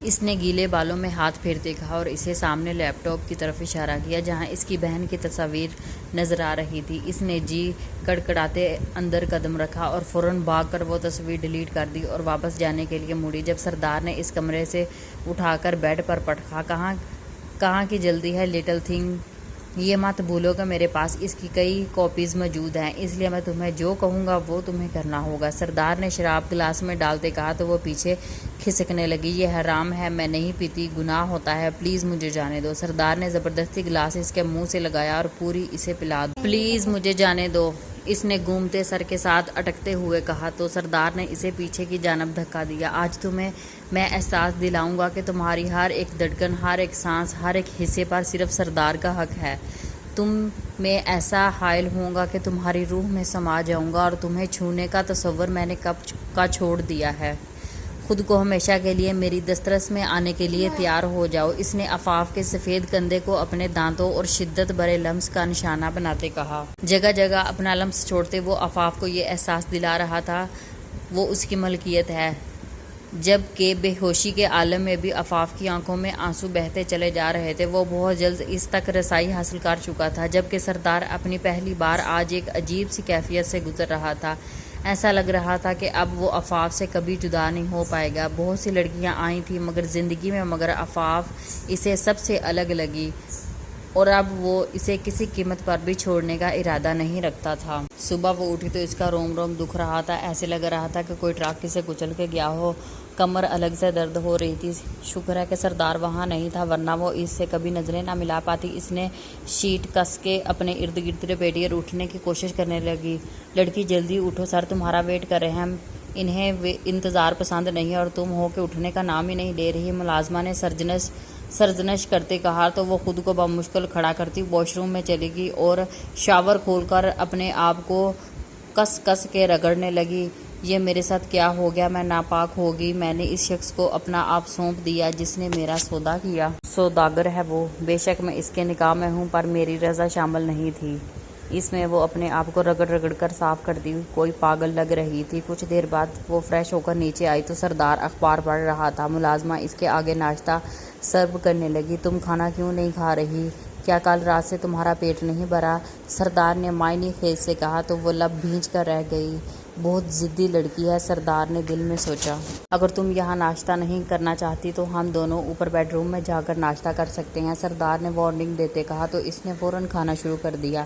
اس نے گیلے بالوں میں ہاتھ پھیرتے کہا اور اسے سامنے لیپ ٹاپ کی طرف اشارہ کیا جہاں اس کی بہن کی تصاویر نظر آ رہی تھی۔ اس نے جی کڑکڑاتے اندر قدم رکھا اور فوراً بھاگ کر وہ تصویر ڈیلیٹ کر دی اور واپس جانے کے لیے مڑی جب سردار نے اس کمرے سے اٹھا کر بیڈ پر پٹکا۔ کہاں کی جلدی ہے لٹل تھنگ، یہ مت بھولو کہ میرے پاس اس کی کئی کاپیز موجود ہیں، اس لیے میں تمہیں جو کہوں گا وہ تمہیں کرنا ہوگا۔ سردار نے شراب گلاس میں ڈالتے کہا تو وہ پیچھے کھسکنے لگی۔ یہ حرام ہے، میں نہیں پیتی، گناہ ہوتا ہے، پلیز مجھے جانے دو۔ سردار نے زبردستی گلاس اس کے منہ سے لگایا اور پوری اسے پلا دی۔ پلیز مجھے جانے دو، اس نے گھومتے سر کے ساتھ اٹکتے ہوئے کہا تو سردار نے اسے پیچھے کی جانب دھکا دیا۔ آج تمہیں میں احساس دلاؤں گا کہ تمہاری ہر ایک دھڑکن، ہر ایک سانس، ہر ایک حصے پر صرف سردار کا حق ہے۔ تم میں ایسا حائل ہوں گا کہ تمہاری روح میں سما جاؤں گا اور تمہیں چھونے کا تصور میں نے کب کا چھوڑ دیا ہے۔ خود کو ہمیشہ کے لیے میری دسترس میں آنے کے لیے تیار ہو جاؤ، اس نے عفاف کے سفید کندھے کو اپنے دانتوں اور شدت بھرے لمس کا نشانہ بناتے کہا۔ جگہ جگہ اپنا لمس چھوڑتے وہ عفاف کو یہ احساس دلا رہا تھا وہ اس کی ملکیت ہے، جب کہ بے ہوشی کے عالم میں بھی عفاف کی آنکھوں میں آنسو بہتے چلے جا رہے تھے۔ وہ بہت جلد اس تک رسائی حاصل کر چکا تھا جبکہ سردار اپنی پہلی بار آج ایک عجیب سی کیفیت سے گزر رہا تھا۔ ایسا لگ رہا تھا کہ اب وہ عفاف سے کبھی جدا نہیں ہو پائے گا۔ بہت سی لڑکیاں آئی تھیں مگر زندگی میں، مگر عفاف اسے سب سے الگ لگی اور اب وہ اسے کسی قیمت پر بھی چھوڑنے کا ارادہ نہیں رکھتا تھا۔ صبح وہ اٹھی تو اس کا روم روم دکھ رہا تھا، ایسے لگ رہا تھا کہ کوئی ٹرک اسے کچل کے گیا ہو۔ کمر الگ سے درد ہو رہی تھی۔ شکر ہے کہ سردار وہاں نہیں تھا ورنہ وہ اس سے کبھی نظریں نہ ملا پاتی۔ اس نے شیٹ کس کے اپنے ارد گرد لپیٹی اور اٹھنے کی کوشش کرنے لگی۔ لڑکی جلدی اٹھو، سر تمہارا ویٹ کر رہے ہیں، انہیں انتظار پسند نہیں اور تم ہو کہ اٹھنے کا نام ہی نہیں لے رہی، ملازمہ نے سرزنش کرتے کہا تو وہ خود کو بمشکل کھڑا کرتی واش روم میں چلی گئی اور شاور کھول کر اپنے آپ کو کس کس کے رگڑنے لگی۔ یہ میرے ساتھ کیا ہو گیا، میں ناپاک ہو گئی، میں نے اس شخص کو اپنا آپ سونپ دیا جس نے میرا سودا کیا۔ سوداگر ہے وہ، بے شک میں اس کے نکاح میں ہوں پر میری رضا شامل نہیں تھی۔ اس میں وہ اپنے آپ کو رگڑ رگڑ کر صاف کرتی کوئی پاگل لگ رہی تھی۔ کچھ دیر بعد وہ فریش ہو کر نیچے آئی تو سردار اخبار پڑھ رہا تھا۔ ملازمہ اس کے آگے ناشتہ سرو کرنے لگی۔ تم کھانا کیوں نہیں کھا رہی، کیا کل رات سے تمہارا پیٹ نہیں بھرا، سردار نے معنی خیز سے کہا تو وہ لب بھینچ کر رہ گئی۔ بہت ضدی لڑکی ہے، سردار نے دل میں سوچا۔ اگر تم یہاں ناشتہ نہیں کرنا چاہتی تو ہم دونوں اوپر بیڈ روم میں جا کر ناشتہ کر سکتے ہیں، سردار نے وارننگ دیتے کہا تو اس نے فوراً کھانا شروع کر دیا۔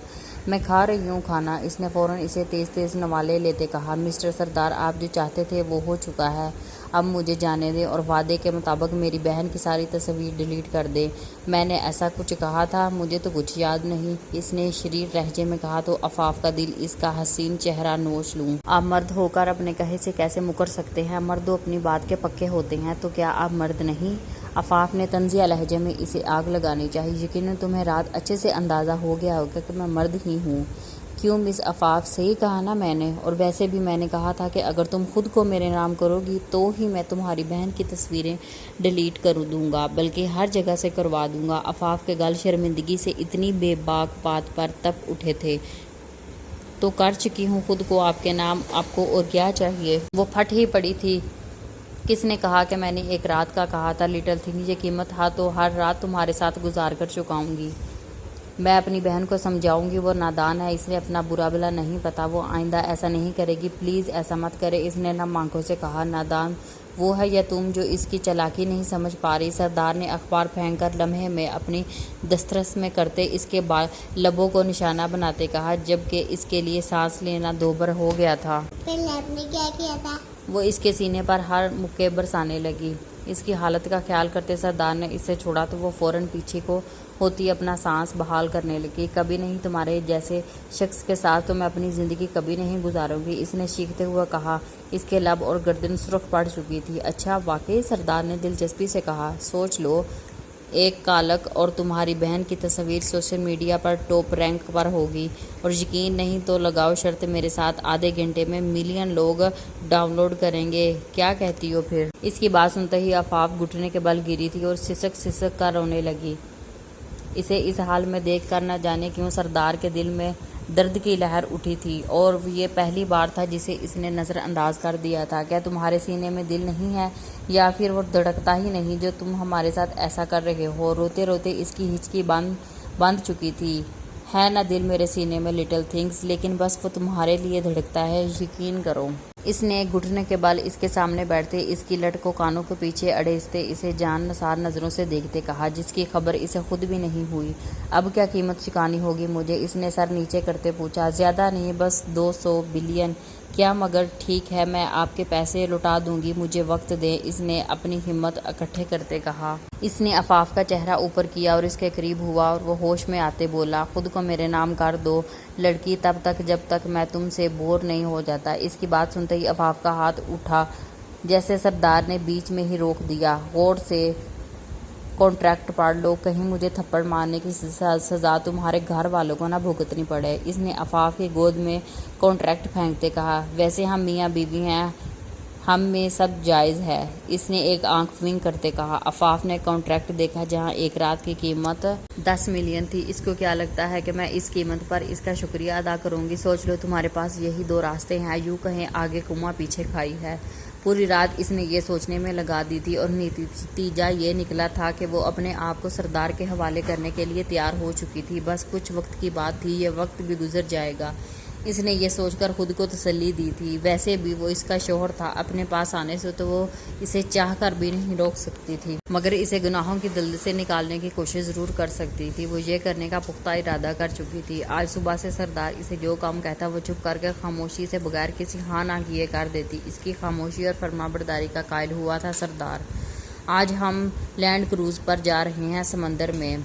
میں کھا رہی ہوں کھانا، اس نے فوراً اسے تیز تیز نوالے لیتے کہا۔ مسٹر سردار، آپ جو چاہتے تھے وہ ہو چکا ہے، اب مجھے جانے دیں اور وعدے کے مطابق میری بہن کی ساری تصاویر ڈیلیٹ کر دیں۔ میں نے ایسا کچھ کہا تھا، مجھے تو کچھ یاد نہیں، اس نے شریر لہجے میں کہا تو عفاف کا دل اس کا حسین چہرہ نوش لوں۔ آپ مرد ہو کر اپنے کہے سے کیسے مکر سکتے ہیں، مرد اپنی بات کے پکے ہوتے ہیں، تو کیا آپ مرد نہیں؟ عفاف نے طنزیہ لہجے میں اسے آگ لگانی چاہی۔ یقیناً تمہیں رات اچھے سے اندازہ ہو گیا ہوگا کہ میں مرد ہی ہوں۔ کیوں مس عفاف، صحیح کہا نا میں نے، اور ویسے بھی میں نے کہا تھا کہ اگر تم خود کو میرے نام کرو گی تو ہی میں تمہاری بہن کی تصویریں ڈیلیٹ کر دوں گا، بلکہ ہر جگہ سے کروا دوں گا۔ عفاف کے گل شرمندگی سے اتنی بے باک بات پر تپ اٹھے تھے۔ تو کر چکی ہوں خود کو آپ کے نام، آپ کو اور کیا چاہیے؟ وہ پھٹ ہی پڑی تھی۔ کس نے کہا کہ میں نے ایک رات کا کہا تھا لٹل تھنگ، یہ قیمت تھا تو ہر رات تمہارے ساتھ گزار کر چکاؤں گی۔ میں اپنی بہن کو سمجھاؤں گی، وہ نادان ہے، اسے اپنا برا بھلا نہیں پتا، وہ آئندہ ایسا نہیں کرے گی، پلیز ایسا مت کرے، اس نے نم آنکھوں سے کہا۔ نادان وہ ہے یا تم جو اس کی چالاکی نہیں سمجھ پا رہی؟ سردار نے اخبار پھینک کر لمحے میں اپنی دسترس میں کرتے اس کے لبوں کو نشانہ بناتے کہا جبکہ اس کے لیے سانس لینا دوبر ہو گیا تھا۔ پھر آپ نے کیا کیا تھا؟ وہ اس کے سینے پر ہر مکے برسانے لگی۔ اس کی حالت کا خیال کرتے سردار نے اسے چھوڑا تو وہ فوراً پیچھے کو ہوتی اپنا سانس بحال کرنے لگی۔ کبھی نہیں، تمہارے جیسے شخص کے ساتھ تو میں اپنی زندگی کبھی نہیں گزاروں گی، اس نے چیختے ہوئے کہا۔ اس کے لب اور گردن سرخ پڑ چکی تھی۔ اچھا واقعی؟ سردار نے دلچسپی سے کہا۔ سوچ لو، ایک کالک اور تمہاری بہن کی تصویر سوشل میڈیا پر ٹاپ رینک پر ہوگی، اور یقین نہیں تو لگاؤ شرط میرے ساتھ آدھے گھنٹے میں ملین لوگ ڈاؤن لوڈ کریں گے، کیا کہتی ہو پھر؟ اس کی بات سنتے ہی عفاف گھٹنے کے بل گری تھی اور سسک سسک کر رونے لگی۔ اسے اس حال میں دیکھ کر نہ جانے کیوں سردار کے دل میں درد کی لہر اٹھی تھی اور یہ پہلی بار تھا جسے اس نے نظر انداز کر دیا تھا۔ کیا تمہارے سینے میں دل نہیں ہے یا پھر وہ دھڑکتا ہی نہیں جو تم ہمارے ساتھ ایسا کر رہے ہو؟ روتے روتے اس کی ہچکی بند چکی تھی۔ ہے نا دل میرے سینے میں لٹل تھنگس، لیکن بس وہ تمہارے لیے دھڑکتا ہے، یقین کرو۔ اس نے گھٹنے کے بل اس کے سامنے بیٹھتے اس کی لٹ کو کانوں کے پیچھے اڑیستے اسے جان نثار نظروں سے دیکھتے کہا، جس کی خبر اسے خود بھی نہیں ہوئی۔ اب کیا قیمت چکانی ہوگی مجھے؟ اس نے سر نیچے کرتے پوچھا۔ زیادہ نہیں، بس 200 بلین۔ کیا؟ مگر ٹھیک ہے، میں آپ کے پیسے لوٹا دوں گی، مجھے وقت دیں، اس نے اپنی ہمت اکٹھے کرتے کہا۔ اس نے عفاف کا چہرہ اوپر کیا اور اس کے قریب ہوا اور وہ ہوش میں آتے بولا، خود کو میرے نام کر دو لڑکی، تب تک جب تک میں تم سے بور نہیں ہو جاتا۔ اس کی بات سنتے ہی عفاف کا ہاتھ اٹھا جیسے سردار نے بیچ میں ہی روک دیا۔ غور سے کانٹریکٹ پڑھ لو، کہیں مجھے تھپڑ مارنے کی سزا تمہارے گھر والوں کو نہ بھگتنی پڑے۔ اس نے عفاف کی گود میں کانٹریکٹ پھینکتے کہا، ویسے ہم میاں بیوی ہیں، ہم میں سب جائز ہے، اس نے ایک آنکھ ونک کرتے کہا۔ عفاف نے کانٹریکٹ دیکھا جہاں ایک رات کی قیمت 10 ملین تھی۔ اس کو کیا لگتا ہے کہ میں اس قیمت پر اس کا شکریہ ادا کروں گی؟ سوچ لو، تمہارے پاس یہی 2 راستے ہیں، یوں کہیں آگے کما پیچھے کھائی ہے۔ پوری رات اس نے یہ سوچنے میں لگا دی تھی اور نتیجہ یہ نکلا تھا کہ وہ اپنے آپ کو سردار کے حوالے کرنے کے لیے تیار ہو چکی تھی۔ بس کچھ وقت کی بات تھی، یہ وقت بھی گزر جائے گا، اس نے یہ سوچ کر خود کو تسلی دی تھی۔ ویسے بھی وہ اس کا شوہر تھا، اپنے پاس آنے سے تو وہ اسے چاہ کر بھی نہیں روک سکتی تھی، مگر اسے گناہوں کی دلدل سے نکالنے کی کوشش ضرور کر سکتی تھی۔ وہ یہ کرنے کا پختہ ارادہ کر چکی تھی۔ آج صبح سے سردار اسے جو کام کہتا وہ چپ کر کے خاموشی سے بغیر کسی ہاں نہ کیے کر دیتی۔ اس کی خاموشی اور فرمانبرداری کا قائل ہوا تھا سردار۔ آج ہم لینڈ کروز پر جا رہے ہیں، سمندر میں۔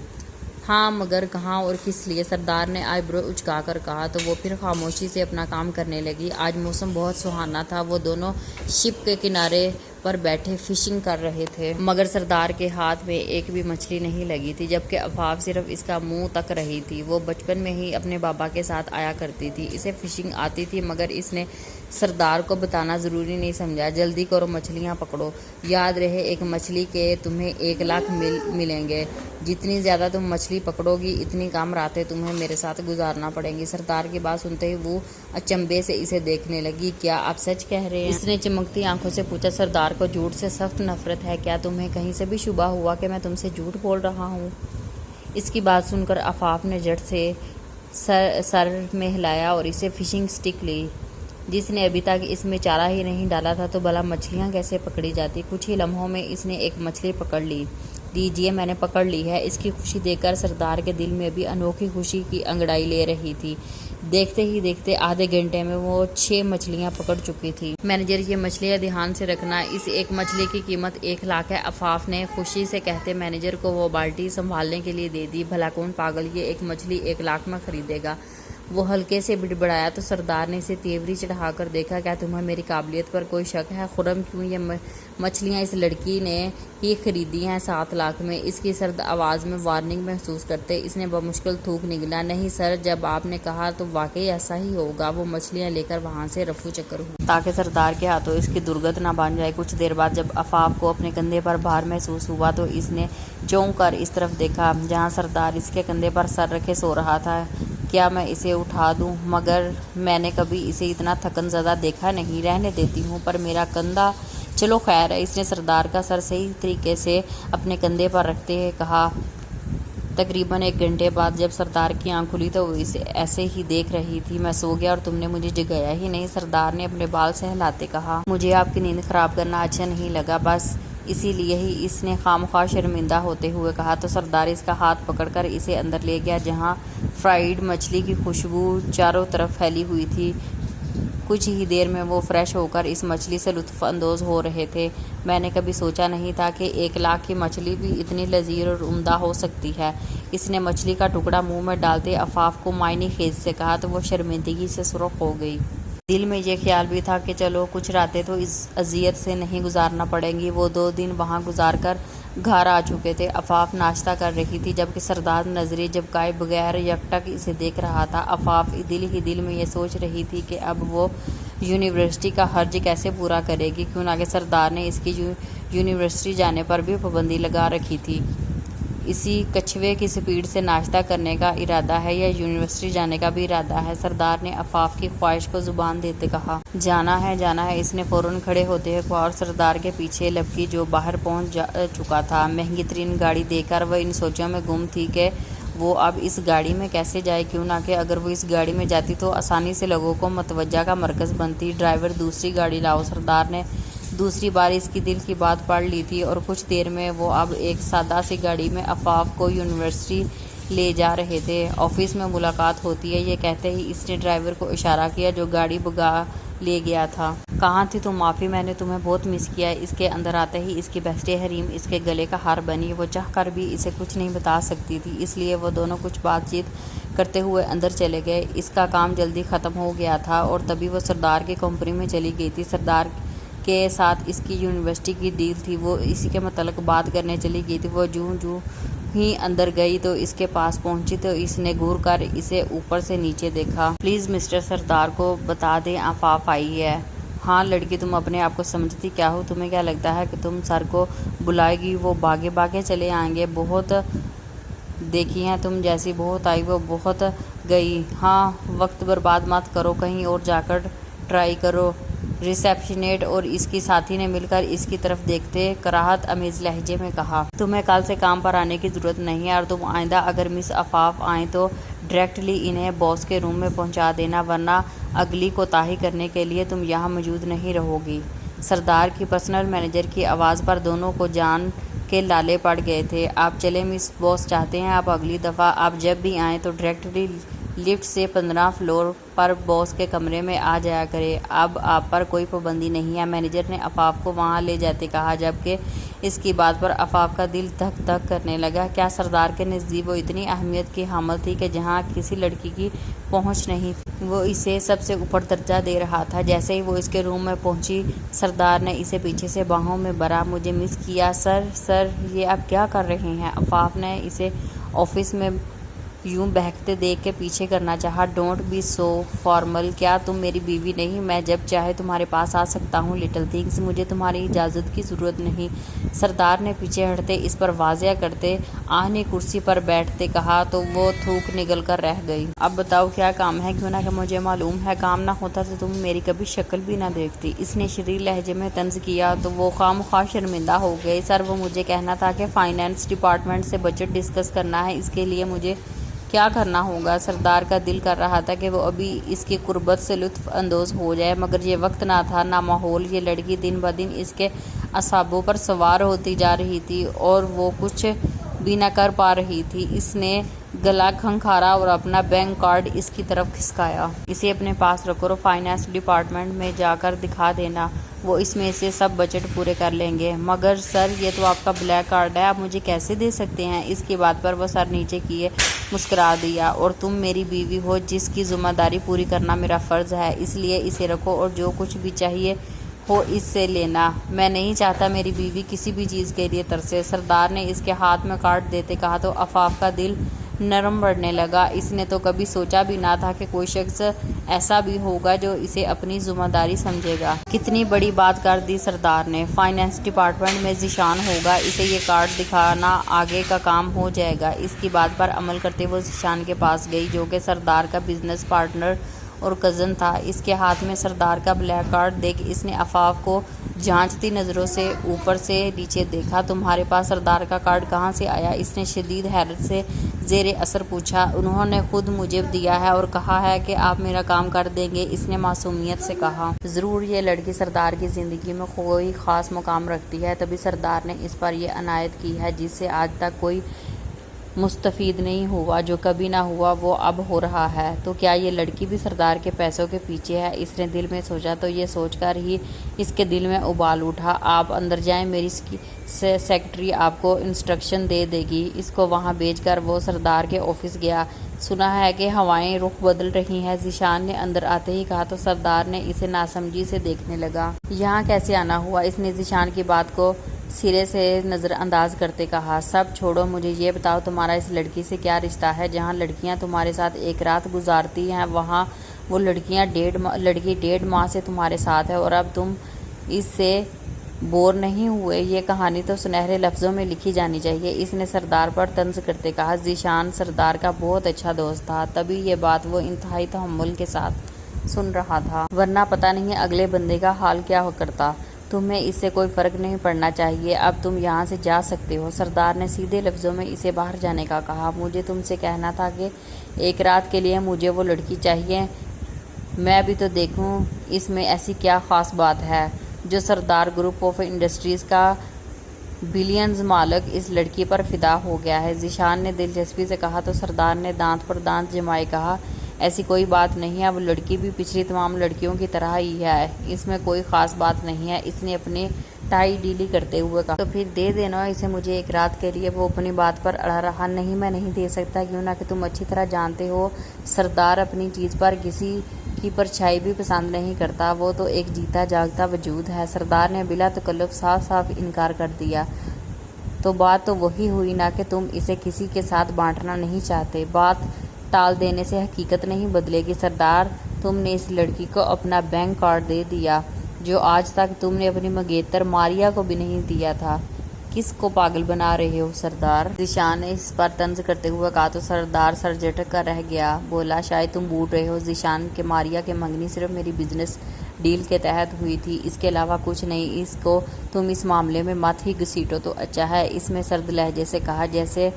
ہاں، مگر کہاں اور کس لیے؟ سردار نے آئی برو اچکا کر کہا تو وہ پھر خاموشی سے اپنا کام کرنے لگی۔ آج موسم بہت سہانا تھا، وہ دونوں شپ کے کنارے پر بیٹھے فشنگ کر رہے تھے، مگر سردار کے ہاتھ میں ایک بھی مچھلی نہیں لگی تھی، جبکہ عفاف صرف اس کا منہ تک رہی تھی۔ وہ بچپن میں ہی اپنے بابا کے ساتھ آیا کرتی تھی، اسے فشنگ آتی تھی، مگر اس نے سردار کو بتانا ضروری نہیں سمجھا۔ جلدی کرو، مچھلیاں پکڑو، یاد رہے ایک مچھلی کے تمہیں 1 لاکھ ملیں گے، جتنی زیادہ تم مچھلی پکڑو گی اتنی کم راتیں تمہیں میرے ساتھ گزارنا پڑیں گی۔ سردار کی بات سنتے ہی وہ اچنبے سے اسے دیکھنے لگی۔ کیا آپ سچ کہہ رہے ہیں؟ اس نے چمکتی آنکھوں سے پوچھا۔ سردار کو جھوٹ سے سخت نفرت ہے، کیا تمہیں کہیں سے بھی شبہ ہوا کہ میں تم سے جھوٹ بول رہا ہوں؟ اس کی بات سن کر عفاف نے جھٹ سے سر میں ہلایا اور اسے فشنگ سٹک لی، جس نے ابھی تک اس میں چارہ ہی نہیں ڈالا تھا، تو بھلا مچھلیاں کیسے پکڑی جاتی؟ کچھ ہی لمحوں میں اس نے ایک مچھلی پکڑ لی۔ دیجیے، میں نے پکڑ لی ہے۔ اس کی خوشی دیکھ کر سردار کے دل میں بھی انوکھی خوشی کی انگڑائی لے رہی تھی۔ دیکھتے ہی دیکھتے آدھے گھنٹے میں وہ 6 مچھلیاں پکڑ چکی تھی۔ مینیجر، یہ مچھلیاں دھیان سے رکھنا، اس ایک مچھلی کی قیمت 1 لاکھ ہے، عفاف نے خوشی سے کہتے مینیجر کو وہ بالٹی سنبھالنے کے لیے دے دی۔ بھلا کون پاگل یہ ایک مچھلی 1 لاکھ میں خریدے گا؟ وہ ہلکے سے بڑبڑایا تو سردار نے اسے تیوری چڑھا کر دیکھا۔ کیا تمہیں میری قابلیت پر کوئی شک ہے؟ خرم کیوں؟ یہ مچھلیاں اس لڑکی نے ہی خریدی ہیں 7 لاکھ میں، اس کی سرد آواز میں وارننگ محسوس کرتے اس نے بمشکل تھوک نگلا۔ نہیں سر، جب آپ نے کہا تو واقعی ایسا ہی ہوگا۔ وہ مچھلیاں لے کر وہاں سے رفو چکر ہوا تاکہ سردار کے ہاتھوں اس کی درگت نہ بن جائے۔ کچھ دیر بعد جب عفاف کو اپنے کندھے پر بھار محسوس ہوا تو اس نے چونک کر اس طرف دیکھا جہاں سردار اس کے کندھے پر سر رکھے سو رہا تھا۔ کیا میں اسے اٹھا دوں؟ مگر میں نے کبھی اسے اتنا تھکن زدہ دیکھا نہیں، رہنے دیتی ہوں، پر میرا کندھا چلو خیر ہے۔ اس نے سردار کا سر صحیح طریقے سے اپنے کندھے پر رکھتے ہوئے کہا۔ تقریباً 1 گھنٹے بعد جب سردار کی آنکھ کھلی تو وہ اسے ایسے ہی دیکھ رہی تھی۔ میں سو گیا اور تم نے مجھے جگایا ہی نہیں، سردار نے اپنے بال سہلاتے کہا۔ مجھے آپ کی نیند خراب کرنا اچھا نہیں لگا، بس اسی لیے ہی، اس نے خامخواہ شرمندہ ہوتے ہوئے کہا تو سردار اس کا ہاتھ پکڑ کر اسے اندر لے گیا جہاں فرائیڈ مچھلی کی خوشبو چاروں طرف پھیلی ہوئی تھی۔ کچھ ہی دیر میں وہ فریش ہو کر اس مچھلی سے لطف اندوز ہو رہے تھے۔ میں نے کبھی سوچا نہیں تھا کہ 1 لاکھ کی مچھلی بھی اتنی لذیذ اور عمدہ ہو سکتی ہے۔ اس نے مچھلی کا ٹکڑا منہ میں ڈالتے عفاف کو معنی خیز سے کہا تو وہ شرمندگی سے سرخ ہو گئی۔ دل میں یہ خیال بھی تھا کہ چلو کچھ راتیں تو اس اذیت سے نہیں گزارنا پڑیں گی۔ وہ 2 دن وہاں گزار کر گھر آ چکے تھے۔ عفاف ناشتہ کر رہی تھی جبکہ سردار نظریں جھپکائے بغیر یکٹک اسے دیکھ رہا تھا۔ عفاف دل ہی دل میں یہ سوچ رہی تھی کہ اب وہ یونیورسٹی کا خرچ کیسے پورا کرے گی، کیوں نہ کہ سردار نے اس کی یونیورسٹی جانے پر بھی پابندی لگا رکھی تھی۔ اسی کچھوے کی سپیڈ سے ناشتہ کرنے کا ارادہ ہے یا یونیورسٹی جانے کا بھی ارادہ ہے؟ سردار نے آفاف کی خواہش کو زبان دیتے کہا۔ جانا ہے۔ اس نے فوراً کھڑے ہوتے ہوئے کہا اور سردار کے پیچھے لپکی جو باہر پہنچ چکا تھا۔ مہنگی ترین گاڑی دیکھ کر وہ ان سوچوں میں گم تھی کہ وہ اب اس گاڑی میں کیسے جائے، کیوں نہ کہ اگر وہ اس گاڑی میں جاتی تو آسانی سے لوگوں کو متوجہ کا مرکز بنتی۔ ڈرائیور دوسری گاڑی لاؤ۔ سردار نے دوسری بار اس کی دل کی بات پڑھ لی تھی اور کچھ دیر میں وہ اب ایک سادہ سی گاڑی میں آفاف کو یونیورسٹی لے جا رہے تھے۔ آفس میں ملاقات ہوتی ہے، یہ کہتے ہی اس نے ڈرائیور کو اشارہ کیا جو گاڑی بھگا لے گیا تھا۔ کہاں تھی تم؟ معافی، میں نے تمہیں بہت مس کیا ہے۔ اس کے اندر آتے ہی اس کی بہشت حریم اس کے گلے کا ہار بنی۔ وہ چاہ کر بھی اسے کچھ نہیں بتا سکتی تھی، اس لیے وہ دونوں کچھ بات چیت کرتے ہوئے اندر چلے گئے۔ اس کا کام جلدی ختم ہو گیا تھا اور تبھی وہ سردار کی کمپنی میں چلی گئی تھی۔ سردار کے ساتھ اس کی یونیورسٹی کی ڈیل تھی، وہ اسی کے متعلق بات کرنے چلی گئی تھی۔ وہ جو ہی اندر گئی تو اس کے پاس پہنچی تو اس نے گھور کر اسے اوپر سے نیچے دیکھا۔ پلیز مسٹر، سردار کو بتا دیں آفاف آئی ہے۔ ہاں لڑکی، تم اپنے آپ کو سمجھتی کیا ہو؟ تمہیں کیا لگتا ہے کہ تم سر کو بلائے گی وہ بھاگے بھاگے چلے آئیں گے؟ بہت دیکھی ہیں تم، جیسی بہت آئی وہ بہت گئی۔ ہاں وقت برباد مت کرو، کہیں اور جا کر ٹرائی کرو۔ ریسیپشنسٹ اور اس کی ساتھی نے مل کر اس کی طرف دیکھتے کراہت امیز لہجے میں کہا۔ تمہیں کل سے کام پر آنے کی ضرورت نہیں ہے اور تم آئندہ اگر مس آفاف آئیں تو ڈائریکٹلی انہیں باس کے روم میں پہنچا دینا، ورنہ اگلی کوتاہی کرنے کے لیے تم یہاں موجود نہیں رہو گی۔ سردار کی پرسنل مینیجر کی آواز پر دونوں کو جان کے لالے پڑ گئے تھے۔ آپ چلیں مس، باس چاہتے ہیں آپ اگلی دفعہ آپ جب بھی آئیں تو ڈائریکٹلی لفٹ سے 15 فلور پر باس کے کمرے میں آ جایا کرے۔ اب آپ پر کوئی پابندی نہیں ہے، مینیجر نے آفاف کو وہاں لے جاتے کہا، جبکہ اس کی بات پر آفاف کا دل دھک دھک کرنے لگا۔ کیا سردار کے نزدیک وہ اتنی اہمیت کی حامل تھی کہ جہاں کسی لڑکی کی پہنچ نہیں تھی وہ اسے سب سے اوپر درجہ دے رہا تھا؟ جیسے ہی وہ اس کے روم میں پہنچی سردار نے اسے پیچھے سے باہوں میں بھرا۔ مجھے مس کیا؟ سر یہ آپ کیا کر رہے ہیں؟ آفاف نے اسے آفس میں یوں بہکتے دیکھ کے پیچھے کرنا چاہا۔ ڈونٹ بی سو فارمل، کیا تم میری بیوی نہیں؟ میں جب چاہے تمہارے پاس آ سکتا ہوں۔ لٹل تھنگس، مجھے تمہاری اجازت کی ضرورت نہیں۔ سردار نے پیچھے ہٹتے اس پر واضح کرتے آہنی کرسی پر بیٹھتے کہا تو وہ تھوک نگل کر رہ گئی۔ اب بتاؤ کیا کام ہے؟ کیوں نہ کہ مجھے معلوم ہے، کام نہ ہوتا تو تم میری کبھی شکل بھی نہ دیکھتی۔ اس نے شریر لہجے میں طنز کیا تو وہ خواہ شرمندہ ہو گئے۔ سر وہ مجھے کہنا تھا کہ فائنانس ڈپارٹمنٹ سے بجٹ ڈسکس کرنا ہے، اس کے لیے مجھے کیا کرنا ہوگا؟ سردار کا دل کر رہا تھا کہ وہ ابھی اس کی قربت سے لطف اندوز ہو جائے، مگر یہ وقت نہ تھا نہ ماحول۔ یہ لڑکی دن بدن اس کے اعصابوں پر سوار ہوتی جا رہی تھی اور وہ کچھ بھی نہ کر پا رہی تھی۔ اس نے گلا کھنکھارا اور اپنا بینک کارڈ اس کی طرف کھسکایا۔ اسے اپنے پاس رکھو اور فائنانس ڈپارٹمنٹ میں جا کر دکھا دینا، وہ اس میں سے سب بجٹ پورے کر لیں گے۔ مگر سر یہ تو آپ کا بلیک کارڈ ہے، آپ مجھے کیسے دے سکتے ہیں؟ اس کی بات پر وہ سر نیچے کیے مسکرا دیا۔ اور تم میری بیوی ہو جس کی ذمہ داری پوری کرنا میرا فرض ہے، اس لیے اسے رکھو اور جو کچھ بھی چاہیے ہو اس سے لینا۔ میں نہیں چاہتا میری بیوی کسی بھی چیز کے لیے ترسے۔ سردار نے اس کے ہاتھ میں کارڈ دیتے کہا تو آفاف کا دل نرم پڑنے لگا۔ اس نے تو کبھی سوچا بھی نہ تھا کہ کوئی شخص ایسا بھی ہوگا جو اسے اپنی ذمہ داری سمجھے گا۔ کتنی بڑی بات کر دی سردار نے۔ فائنانس ڈپارٹمنٹ میں ذیشان ہوگا، اسے یہ کارڈ دکھانا آگے کا کام ہو جائے گا۔ اس کی بات پر عمل کرتے وہ ذیشان کے پاس گئی جو کہ سردار کا بزنس پارٹنر اور کزن تھا۔ اس کے ہاتھ میں سردار کا بلیک کارڈ دیکھ اس نے آفاف کو جھانچتی نظروں سے اوپر سے نیچے دیکھا۔ تمہارے پاس سردار کا کارڈ کہاں سے آیا؟ اس نے شدید حیرت سے زیر اثر پوچھا۔ انہوں نے خود مجھے دیا ہے اور کہا ہے کہ آپ میرا کام کر دیں گے، اس نے معصومیت سے کہا۔ ضرور یہ لڑکی سردار کی زندگی میں کوئی خاص مقام رکھتی ہے، تبھی سردار نے اس پر یہ عنایت کی ہے جس سے آج تک کوئی مستفید نہیں ہوا۔ جو کبھی نہ ہوا وہ اب ہو رہا ہے۔ تو کیا یہ لڑکی بھی سردار کے پیسوں کے پیچھے ہے؟ اس نے دل میں سوچا تو یہ سوچ کر ہی اس کے دل میں ابال اٹھا۔ آپ اندر جائیں، میری سیکرٹری آپ کو انسٹرکشن دے دے گی۔ اس کو وہاں بھیج کر وہ سردار کے آفس گیا۔ سنا ہے کہ ہوائیں رخ بدل رہی ہیں، ذیشان نے اندر آتے ہی کہا تو سردار نے اسے ناسمجھی سے دیکھنے لگا۔ یہاں کیسے آنا ہوا؟ اس نے ذیشان کی بات کو سرے سے نظر انداز کرتے کہا۔ سب چھوڑو، مجھے یہ بتاؤ تمہارا اس لڑکی سے کیا رشتہ ہے؟ جہاں لڑکیاں تمہارے ساتھ ایک رات گزارتی ہیں وہاں وہ لڑکی 1.5 ماہ سے تمہارے ساتھ ہے اور اب تم اس سے بور نہیں ہوئے؟ یہ کہانی تو سنہرے لفظوں میں لکھی جانی چاہیے، اس نے سردار پر طنز کرتے کہا۔ ذیشان سردار کا بہت اچھا دوست تھا، تبھی یہ بات وہ انتہائی تحمل کے ساتھ سن رہا تھا، ورنہ پتہ نہیں اگلے بندے کا حال کیا کرتا۔ تمہیں اس سے کوئی فرق نہیں پڑنا چاہیے، اب تم یہاں سے جا سکتے ہو۔ سردار نے سیدھے لفظوں میں اسے باہر جانے کا کہا۔ مجھے تم سے کہنا تھا کہ ایک رات کے لیے مجھے وہ لڑکی چاہیے، میں بھی تو دیکھوں اس میں ایسی کیا خاص بات ہے جو سردار گروپ آف انڈسٹریز کا بلینز مالک اس لڑکی پر فدا ہو گیا ہے۔ ذیشان نے دلچسپی سے کہا تو سردار نے دانت پر دانت جمائے کہا، ایسی کوئی بات نہیں ہے، وہ لڑکی بھی پچھلی تمام لڑکیوں کی طرح ہی ہے، اس میں کوئی خاص بات نہیں ہے۔ اس نے اپنی ٹائی ڈھیلی کرتے ہوئے کہا، تو پھر دے دینا اسے مجھے ایک رات کے لیے۔ وہ اپنی بات پر اڑا رہا، نہیں میں نہیں دے سکتا، کیوں نہ کہ تم اچھی طرح جانتے ہو سردار اپنی چیز پر کسی کی پرچھائی بھی پسند نہیں کرتا، وہ تو ایک جیتا جاگتا وجود ہے۔ سردار نے بلا تکلف صاف صاف انکار کر دیا، تو بات تو وہی ہوئی نا کہ تم اسے کسی کے ساتھ بانٹنا نہیں چاہتے، بات ٹال دینے سے حقیقت نہیں بدلے گی۔ سردار تم نے اس لڑکی کو اپنا بینک کارڈ دے دیا جو آج تک تم نے اپنی منگیتر ماریا کو بھی نہیں دیا تھا، کس کو پاگل بنا رہے ہو سردار؟ ذیشان نے اس پر طنز کرتے ہوئے کہا تو سردار سر جھٹک کر رہ گیا، بولا شاید تم بھول رہے ہو ذیشان کہ ماریا کی منگنی صرف میری بزنس ڈیل کے تحت ہوئی تھی، اس کے علاوہ کچھ نہیں، اس کو تم اس معاملے میں مت ہی گھسیٹو تو اچھا ہے۔ اس میں سرد لہجے سے کہا، جیسے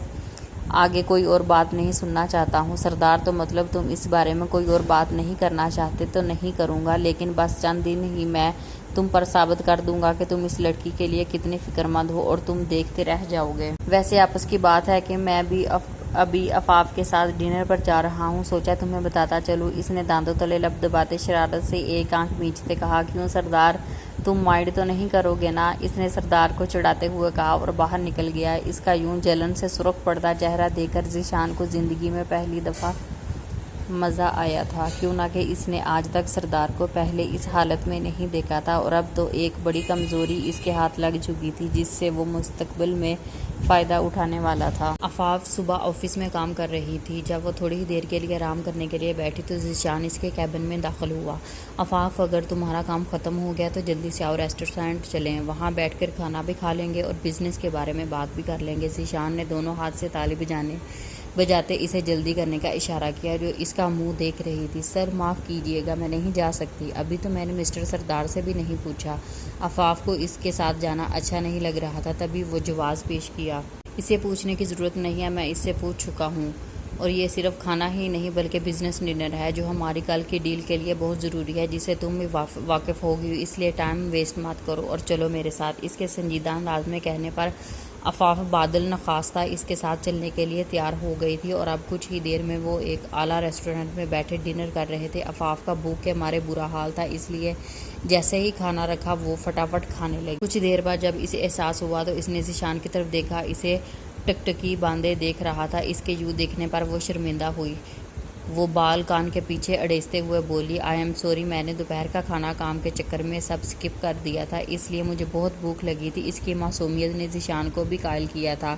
آگے کوئی اور بات نہیں سننا چاہتا ہوں سردار، تو مطلب تم اس بارے میں کوئی اور بات نہیں کرنا چاہتے تو نہیں کروں گا، لیکن بس چند دن ہی میں تم پر ثابت کر دوں گا کہ تم اس لڑکی کے لیے کتنے فکر مند ہو اور تم دیکھتے رہ جاؤ گے۔ ویسے آپس کی بات ہے کہ میں بھی ابھی آفاف کے ساتھ ڈنر پر جا رہا ہوں، سوچا تمہیں بتاتا چلوں۔ اس نے دانتوں تلے لب دباتے شرارت سے ایک آنکھ مینچتے کہا، کیوں سردار تم مائنڈ تو نہیں کرو گے نا؟ اس نے سردار کو چڑھاتے ہوئے کہا اور باہر نکل گیا۔ اس کا یوں جلن سے سرخ پڑتا چہرہ دیکھ کر ذیشان کو زندگی میں پہلی دفعہ مزہ آیا تھا، کیوں نہ کہ اس نے آج تک سردار کو پہلے اس حالت میں نہیں دیکھا تھا، اور اب تو ایک بڑی کمزوری اس کے ہاتھ لگ چکی تھی جس سے وہ مستقبل میں فائدہ اٹھانے والا تھا۔ آفاف صبح آفس میں کام کر رہی تھی، جب وہ تھوڑی ہی دیر کے لیے آرام کرنے کے لیے بیٹھی تو ذیشان اس کے کیبن میں داخل ہوا۔ آفاف اگر تمہارا کام ختم ہو گیا تو جلدی سے آؤ، ریسٹورینٹ چلیں، وہاں بیٹھ کر کھانا بھی کھا لیں گے اور بزنس کے بارے میں بات بھی کر لیں گے۔ ذیشان نے دونوں ہاتھ سے تالی بجاتے اسے جلدی کرنے کا اشارہ کیا، جو اس کا منہ دیکھ رہی تھی۔ سر معاف کیجیے گا، میں نہیں جا سکتی، ابھی تو میں نے مسٹر سردار سے بھی نہیں پوچھا۔ آفاف کو اس کے ساتھ جانا اچھا نہیں لگ رہا تھا، تبھی وہ جواز پیش کیا، اسے پوچھنے کی ضرورت نہیں ہے، میں اس سے پوچھ چکا ہوں، اور یہ صرف کھانا ہی نہیں بلکہ بزنس ڈنر ہے جو ہماری کل کی ڈیل کے لیے بہت ضروری ہے، جسے تم بھی واقف ہوگی، اس لیے ٹائم ویسٹ مت کرو اور چلو میرے ساتھ۔ اس کے سنجیدہ انداز میں کہنے پر آفاف بادل نخواستہ اس کے ساتھ چلنے کے لیے تیار ہو گئی تھی، اور اب کچھ ہی دیر میں وہ ایک اعلیٰ ریسٹورینٹ میں بیٹھے ڈنر کر رہے تھے۔ آفاف کا بھوک کے مارے برا حال تھا، اس لیے جیسے ہی کھانا رکھا وہ فٹافٹ کھانے لگی۔ کچھ دیر بعد جب اسے احساس ہوا تو اس نے ذیشان کی طرف دیکھا، اسے ٹکٹکی باندھے دیکھ رہا تھا۔ اس کے یوں دیکھنے پر وہ شرمندہ ہوئی، وہ بال کان کے پیچھے اڑیستے ہوئے بولی، آئی ایم سوری، میں نے دوپہر کا کھانا کام کے چکر میں سب سکپ کر دیا تھا، اس لیے مجھے بہت بھوک لگی تھی۔ اس کی معصومیت نے ذیشان کو بھی قائل کیا تھا۔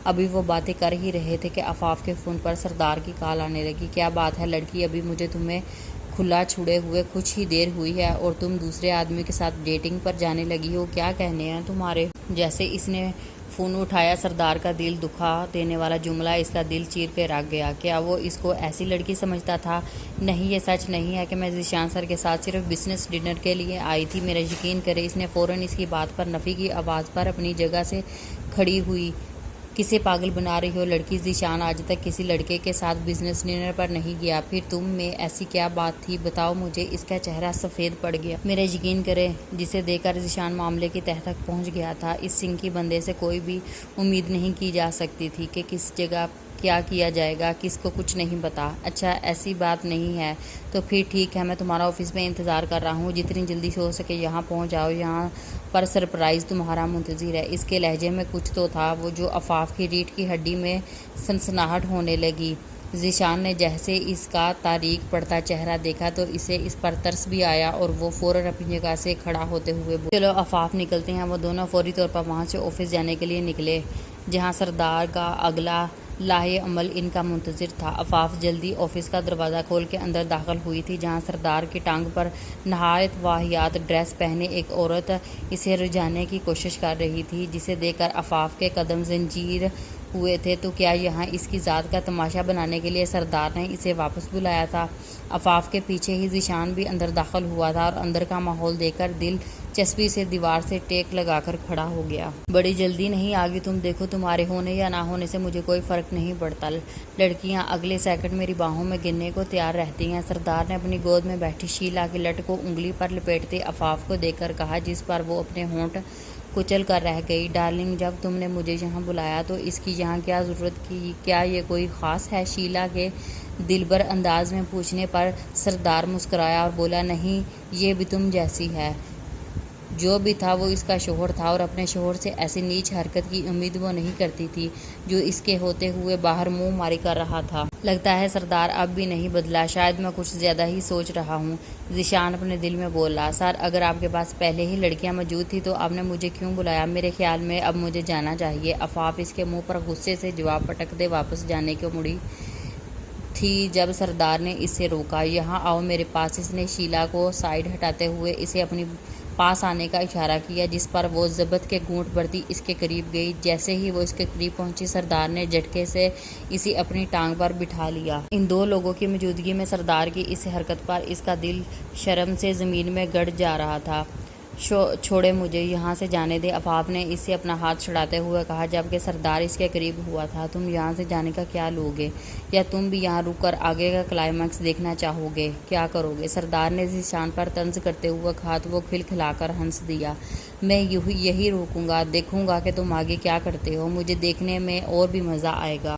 ابھی وہ باتیں کر ہی رہے تھے کہ آفاف کے فون پر سردار کی کال آنے لگی۔ کیا بات ہے لڑکی، ابھی مجھے تمہیں کھلا چھوڑے ہوئے کچھ ہی دیر ہوئی ہے اور تم دوسرے آدمی کے ساتھ ڈیٹنگ پر جانے لگی ہو، کیا کہنے ہیں تمہارے؟ جیسے اس نے فون اٹھایا، سردار کا دل دکھا دینے والا جملہ اس کا دل چیر کے رکھ گیا۔ کیا وہ اس کو ایسی لڑکی سمجھتا تھا؟ نہیں، یہ سچ نہیں ہے کہ میں ذیشان سر کے ساتھ صرف بزنس ڈنر کے لیے آئی تھی، میرا یقین کرے۔ اس نے فوراً اس کی بات پر نفی کی آواز پر اپنی جگہ سے کھڑی ہوئی، کسے پاگل بنا رہی ہو لڑکی؟ ذیشان آج تک کسی لڑکے کے ساتھ بزنس ڈنر پر نہیں گیا، پھر تم میں ایسی کیا بات تھی، بتاؤ مجھے۔ اس کا چہرہ سفید پڑ گیا۔ میرا یقین کرے، جسے دیکھ کر ذیشان معاملے کی تہہ تک پہنچ گیا تھا، اس سنکی بندے سے کوئی بھی امید نہیں کی جا سکتی تھی کہ کس جگہ کیا کیا جائے گا، کس کو کچھ نہیں پتا۔ اچھا ایسی بات نہیں ہے تو پھر ٹھیک ہے، میں تمہارا آفس میں انتظار کر رہا ہوں، جتنی جلدی سے ہو سکے یہاں پہنچ جاؤ، یہاں پر سرپرائز تمہارا منتظر ہے۔ اس کے لہجے میں کچھ تو تھا وہ جو آفاف کی ریڑھ کی ہڈی میں سنسناہٹ ہونے لگی۔ ذیشان نے جیسے اس کا تاریک پڑتا چہرہ دیکھا تو اسے اس پر ترس بھی آیا اور وہ فوراً اپنی جگہ سے کھڑا ہوتے ہوئے بولا، چلو آفاف نکلتے ہیں۔ وہ دونوں فوری طور پر وہاں سے آفس جانے کے لیے نکلے، جہاں سردار کا اگلا لاہے عمل ان کا منتظر تھا۔ عفاف جلدی آفس کا دروازہ کھول کے اندر داخل ہوئی تھی، جہاں سردار کی ٹانگ پر نہایت واہیات ڈریس پہنے ایک عورت اسے رجانے کی کوشش کر رہی تھی، جسے دیکھ کر عفاف کے قدم زنجیر ہوئے تھے۔ تو کیا یہاں اس کی ذات کا تماشا بنانے کے لیے سردار نے اسے واپس بلایا تھا؟ عفاف کے پیچھے ہی ذیشان بھی اندر داخل ہوا تھا اور اندر کا ماحول دیکھ کر دل چسپی سے دیوار سے ٹیک لگا کر کھڑا ہو گیا۔ بڑی جلدی نہیں آگی تم دیکھو، تمہارے ہونے یا نہ ہونے سے مجھے کوئی فرق نہیں پڑتا۔ لڑکیاں اگلے سیکنڈ میری باہوں میں گرنے کو تیار رہتی ہیں۔ سردار نے اپنی گود میں بیٹھی شیلا کی لٹ کو انگلی پر لپیٹتے عفاف کو دیکھ کر کہا، جس پر وہ اپنے ہونٹ کچل کر رہ گئی، ڈارلنگ جب تم نے مجھے یہاں بلایا تو اس کی یہاں کیا ضرورت کی؟ کیا یہ کوئی خاص ہے؟ شیلا کے دلبر انداز میں پوچھنے پر سردار مسکرایا اور بولا، نہیں، یہ بھی تم جیسی ہے۔ جو بھی تھا وہ اس کا شوہر تھا اور اپنے شوہر سے ایسی نیچ حرکت کی امید وہ نہیں کرتی تھی جو اس کے ہوتے ہوئے باہر منہ ماری کر رہا تھا۔ لگتا ہے سردار اب بھی نہیں بدلا، شاید میں کچھ زیادہ ہی سوچ رہا ہوں، ذیشان اپنے دل میں بولا۔ سر، اگر آپ کے پاس پہلے ہی لڑکیاں موجود تھیں تو آپ نے مجھے کیوں بلایا؟ میرے خیال میں اب مجھے جانا چاہیے۔ عفاف اس کے منہ پر غصے سے جواب پٹک دے واپس جانے کو مڑی تھی جب سردار نے اسے روکا۔ یہاں آؤ میرے پاس۔ اس نے شیلا کو سائیڈ ہٹاتے ہوئے اسے اپنی پاس آنے کا اشارہ کیا، جس پر وہ ضبط کے گھونٹ بھرتی اس کے قریب گئی۔ جیسے ہی وہ اس کے قریب پہنچی، سردار نے جھٹکے سے اسے اپنی ٹانگ پر بٹھا لیا۔ ان دو لوگوں کی موجودگی میں سردار کی اس حرکت پر اس کا دل شرم سے زمین میں گڑ جا رہا تھا۔ چھوڑے مجھے، یہاں سے جانے دے، عفاف نے اس سے اپنا ہاتھ چھڑاتے ہوئے کہا، جبکہ سردار اس کے قریب ہوا تھا۔ تم یہاں سے جانے کا کیا لوگے؟ یا تم بھی یہاں رک کر آگے کا کلائمیکس دیکھنا چاہو گے؟ کیا کرو گے؟ سردار نے ذیشان پر طنز کرتے ہوئے کہا تو وہ کھلکھلا کر ہنس دیا۔ میں یہی رکوں گا، دیکھوں گا کہ تم آگے کیا کرتے ہو، مجھے دیکھنے میں اور بھی مزہ آئے گا۔